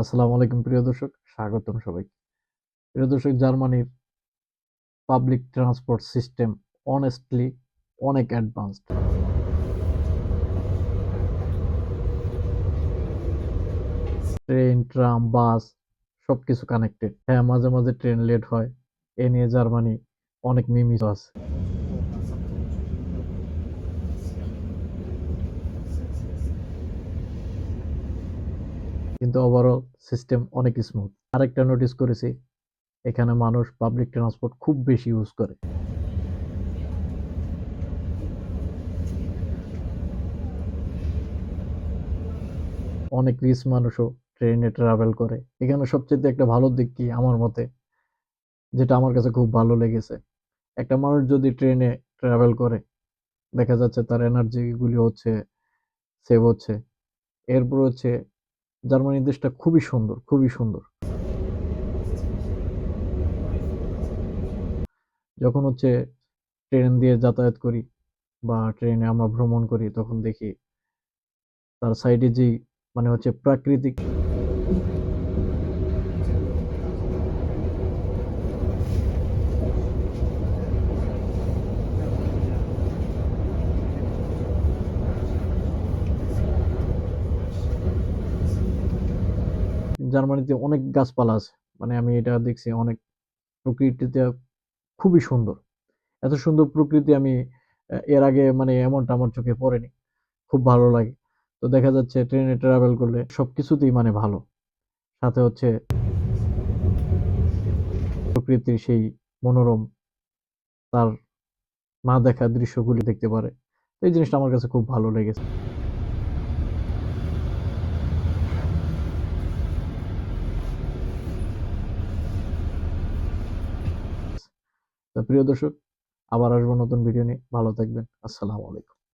আসসালামু আলাইকুম প্রিয় দর্শক, স্বাগতম সবাইকে। প্রিয় দর্শক, জার্মানির পাবলিক ট্রান্সপোর্ট সিস্টেম অনেস্টলি অনেক অ্যাডভান্সড। ট্রেন, ট্রাম, বাস সবকিছু কানেক্টেড। হ্যাঁ, মাঝে মাঝে ট্রেন লেট হয়। এ নিয়ে জার্মানি অনেক মিমও আছে। কিন্তু ওভারঅল সিস্টেম অনেক স্মুথ। আরেকটা নোটিস করেছি, এখানে মানুষ পাবলিক ট্রান্সপোর্ট খুব বেশি ইউজ করে। অনেক রিচ মানুষও ট্রেনে ট্রাভেল করে। এখানে সবচেয়ে একটা ভালো দিক কি আমার মতে, যেটা আমার কাছে খুব ভালো লেগেছে, একটা মানুষ যদি ট্রেনে ট্রাভেল করে দেখা যাচ্ছে তার এনার্জি গুলি হচ্ছে সেভ হচ্ছে। এরপর হচ্ছে জার্মানি দেশটা খুবই সুন্দর, খুবই সুন্দর। যখন হচ্ছে ট্রেন দিয়ে যাতায়াত করি বা ট্রেনে আমরা ভ্রমণ করি তখন দেখি তার সাইডে যেই হচ্ছে প্রাকৃতিক জার্মানিতে অনেক গাছপালা আছে। আমি এটা দেখছি অনেক, প্রকৃতিতে খুবই সুন্দর। এত সুন্দর প্রকৃতি আমি এর আগে এমনটা আমার চোখে পড়েনি। খুব ভালো লাগে। তো দেখা যাচ্ছে ট্রেনে ট্রাভেল করলে সবকিছুতেই ভালো। সাথে হচ্ছে প্রকৃতির সেই মনোরম, তার না দেখা দৃশ্যগুলি দেখতে পারে। তো এই জিনিসটা আমার কাছে খুব ভালো লেগেছে। তো প্রিয় দর্শক, আবার আসবো নতুন ভিডিও নিয়ে। ভালো থাকবেন। আসসালামু আলাইকুম।